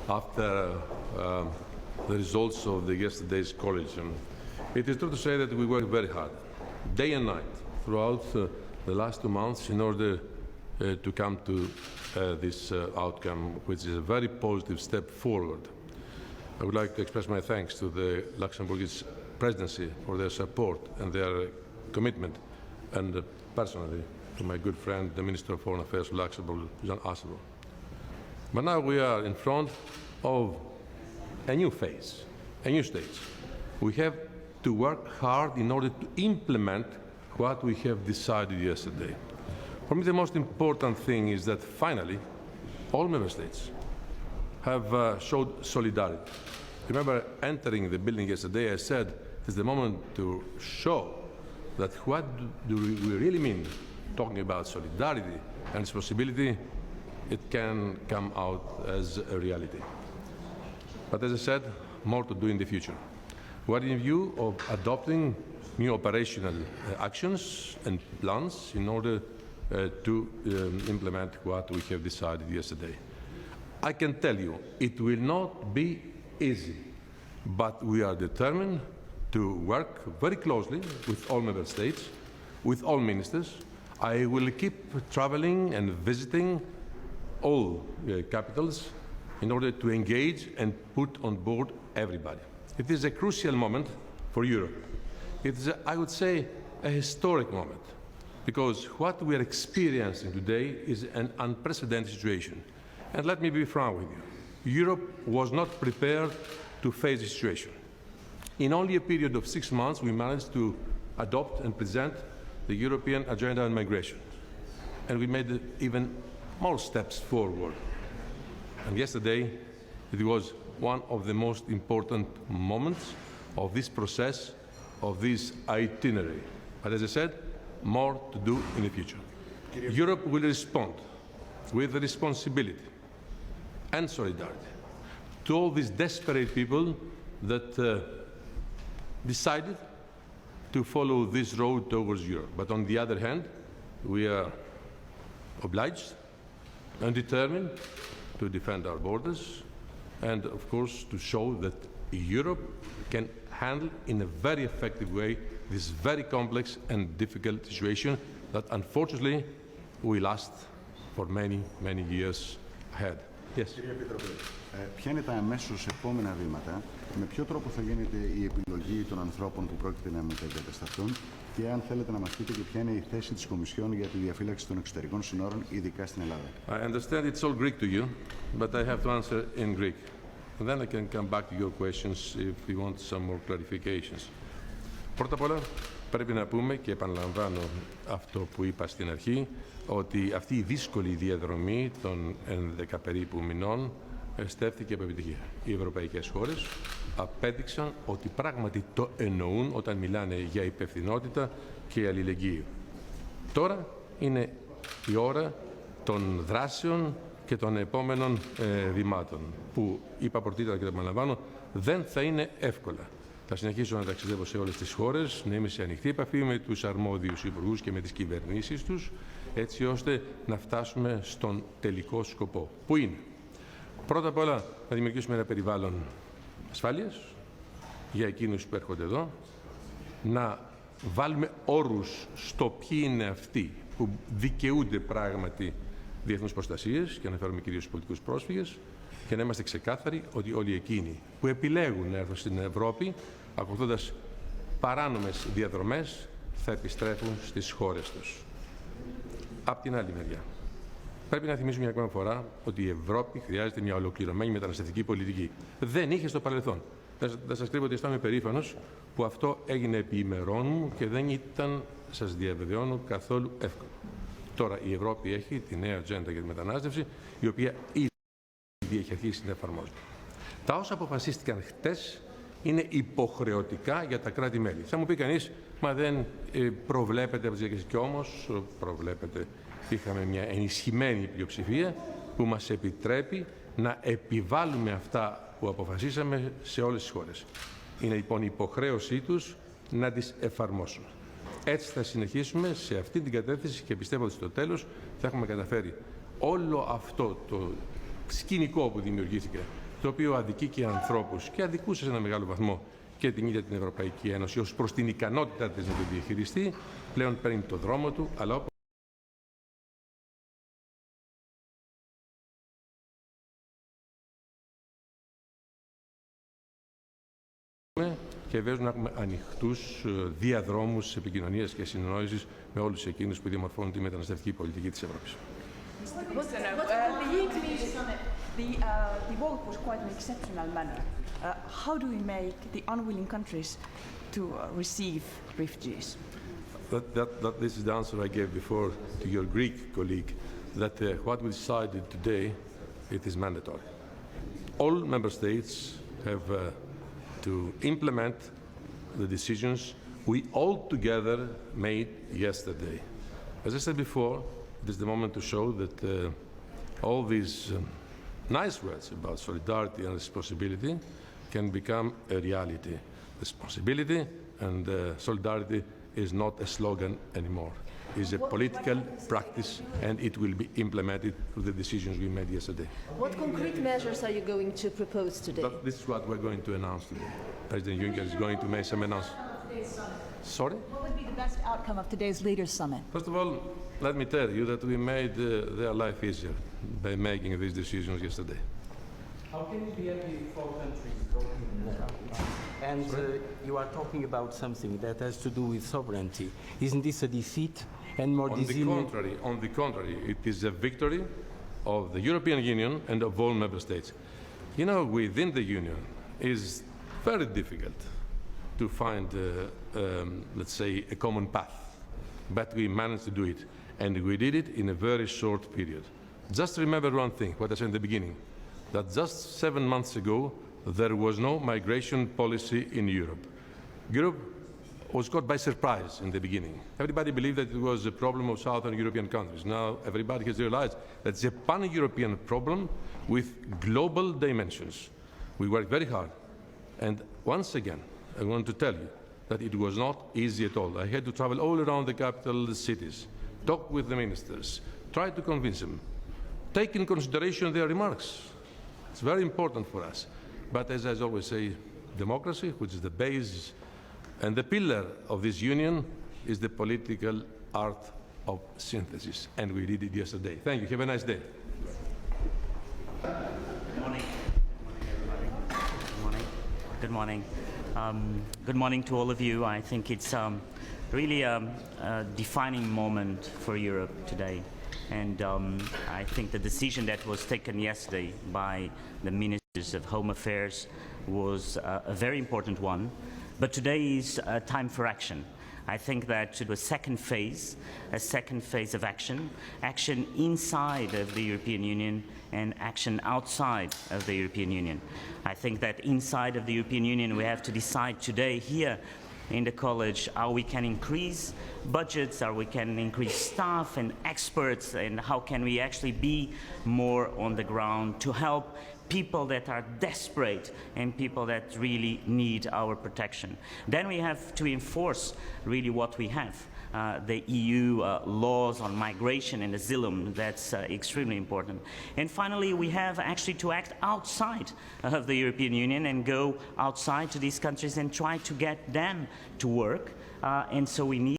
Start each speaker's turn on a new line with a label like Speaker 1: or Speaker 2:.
Speaker 1: after the results of yesterday's college. It is true to say that we worked very hard, day and night, throughout the last 2 months in order to come to this outcome, which is a very positive step forward. I would like to express my thanks to the Luxembourgish presidency for their support and their commitment, and personally to my good friend, the Minister of Foreign Affairs of Luxembourg, Jean Asselborn. But now we are in front of a new phase, a new stage. We have to work hard in order to implement what we have decided yesterday. For me, the most important thing is that finally, all member states have showed solidarity. Remember, entering the building yesterday, I said it's the moment to show that what do we really mean talking about solidarity and responsibility. It can come out as a reality. But as I said, more to do in the future. We're in view of adopting new operational actions and plans in order to implement what we have decided yesterday. I can tell you it will not be easy, but we are determined to work very closely with all member states, with all ministers. I will keep traveling and visiting all capitals in order to engage and put on board everybody. It is a crucial moment for Europe. It is, I would say, a historic moment, because what we are experiencing today is an unprecedented situation. And let me be frank with you. Europe was not prepared to face the situation. In only a period of 6 months, we managed to adopt and present the European Agenda on Migration. And we made even more steps forward. And yesterday, it was one of the most important moments of this process, of this itinerary. But as I said, more to do in the future. Europe will respond with responsibility and solidarity to all these desperate people that decided to follow this road towards Europe. But on the other hand, we are obliged and determined to defend our borders and, of course, to show that Europe can handle in a very effective way this very complex and difficult situation that, unfortunately, will last for many, many years ahead. Yes.
Speaker 2: Κύριε Επίτροπε, ποια είναι τα αμέσως επόμενα βήματα, με ποιο τρόπο θα γίνεται η επιλογή των ανθρώπων που πρόκειται να μετεγκατασταθούν και αν θέλετε να μας πείτε και ποια είναι η θέση της Κομισιόν για τη διαφύλαξη των εξωτερικών συνόρων, ειδικά στην Ελλάδα.
Speaker 1: I understand it's all Greek to you, but I have to answer in Greek. And then I can come back to your questions if you want some more clarifications. Πρώτα απ' όλα, πρέπει να πούμε και επαναλαμβάνω αυτό που είπα στην αρχή, ότι αυτή η δύσκολη διαδρομή των 11 περίπου μηνών στέφθηκε από επιτυχία. Οι ευρωπαϊκές χώρες απέδειξαν ότι πράγματι το εννοούν όταν μιλάνε για υπευθυνότητα και αλληλεγγύη. Τώρα είναι η ώρα των δράσεων και των επόμενων βημάτων, που είπα πρωτήτερα και το επαναλαμβάνω, δεν θα είναι εύκολα. Θα συνεχίσω να ταξιδεύω σε όλες τις χώρες, να είμαι σε ανοιχτή επαφή με τους αρμόδιους υπουργούς και με τις κυβερνήσεις τους, έτσι ώστε να φτάσουμε στον τελικό σκοπό. Πού είναι? Πρώτα απ' όλα να δημιουργήσουμε ένα περιβάλλον ασφάλειας για εκείνους που έρχονται εδώ, να βάλουμε όρους στο ποιοι είναι αυτοί που δικαιούνται πράγματι διεθνούς προστασίες, και αναφέρομαι κυρίως στους πολιτικούς πρόσφυγες, και να είμαστε ξεκάθαροι ότι όλοι εκείνοι που επιλέγουν να έρθουν στην Ευρώπη, ακολουθώντας παράνομες διαδρομές, θα επιστρέφουν στις χώρες τους. Απ' την άλλη μεριά, πρέπει να θυμίσουμε μια ακόμα φορά ότι η Ευρώπη χρειάζεται μια ολοκληρωμένη μεταναστευτική πολιτική. Δεν είχε στο παρελθόν. Δεν σας κρύβω ότι αισθάνομαι περήφανος που αυτό έγινε επί ημερών μου και δεν ήταν, σας διαβεβαιώνω, καθόλου εύκολο. Τώρα η Ευρώπη έχει τη νέα ατζέντα για τη μετανάστευση, η οποία ήδη έχει αρχίσει να εφαρμόζεται. Τα όσα αποφασίστηκαν χτες είναι υποχρεωτικά για τα κράτη-μέλη. Θα μου πει κανείς, μα δεν προβλέπεται από τις διακρίσεις. Και όμως προβλέπεται. Είχαμε μια ενισχυμένη πλειοψηφία που μας επιτρέπει να επιβάλλουμε αυτά που αποφασίσαμε σε όλες τις χώρες. Είναι λοιπόν η υποχρέωσή τους να τις εφαρμόσουν. Έτσι θα συνεχίσουμε σε αυτή την κατεύθυνση και πιστεύω ότι στο τέλος θα έχουμε καταφέρει όλο αυτό το σκηνικό που δημιουργήθηκε, το οποίο αδικεί και ανθρώπους και αδικούσε σε ένα μεγάλο βαθμό και την ίδια την Ευρωπαϊκή Ένωση ως προς την ικανότητα της να το διαχειριστεί, πλέον παίρνει το δρόμο του, αλλά και βέβαια να έχουμε ανοιχτούς διαδρόμους επικοινωνίας και συνεννόησης με όλους εκείνους που διαμορφώνουν τη μεταναστευτική πολιτική της Ευρώπης.
Speaker 3: The vote was quite an exceptional manner. How do we make the unwilling countries to receive refugees?
Speaker 1: This is the answer I gave before to your Greek colleague, that what we decided today, it is mandatory. All member states have to implement the decisions we all together made yesterday. As I said before, it is the moment to show that all these nice words about solidarity and responsibility can become a reality. Responsibility and solidarity is not a slogan anymore. It is a political practice, and it will be implemented through the decisions we made yesterday.
Speaker 4: What concrete measures are you going to propose today?
Speaker 1: This is what we're going to announce today. President Juncker is going to make some announcements. Sorry?
Speaker 3: What would be the best outcome of today's Leaders' Summit?
Speaker 1: First of all, let me tell you that we made their life easier by making these decisions yesterday.
Speaker 5: How can you be happy with 4 countries voting now? And you are talking about something that has to do with sovereignty. Isn't this a defeat and more disillusionment?
Speaker 1: On the contrary, it is a victory of the European Union and of all member states. You know, within the Union, it is very difficult to find, let's say, a common path. But we managed to do it, and we did it in a very short period. Just remember one thing, what I said in the beginning, that just 7 months ago, there was no migration policy in Europe. Europe was caught by surprise in the beginning. Everybody believed that it was a problem of southern European countries. Now everybody has realized that it's a pan-European problem with global dimensions. We worked very hard, and once again, I want to tell you that it was not easy at all. I had to travel all around the capital cities, talk with the ministers, try to convince them, take in consideration their remarks. It's very important for us. But as I always say, democracy, which is the base and the pillar of this union, is the political art of synthesis. And we did it yesterday. Thank you. Have a nice day.
Speaker 6: Good morning. Good morning. Good morning. Good morning to all of you. I think it's really a defining moment for Europe today. And I think the decision that was taken yesterday by the Ministers of Home Affairs was a very important one. But today is a time for action. I think that to a second phase of action inside of the European Union and action outside of the European Union. I think that inside of the European Union we have to decide today here in the college how we can increase budgets, how we can increase staff and experts, and how can we actually be more on the ground to help people that are desperate and people that really need our protection. Then we have to enforce really what we have. The EU laws on migration and asylum, that's extremely important. And finally, we have actually to act outside of the European Union and go outside to these countries and try to get them to work. And so we need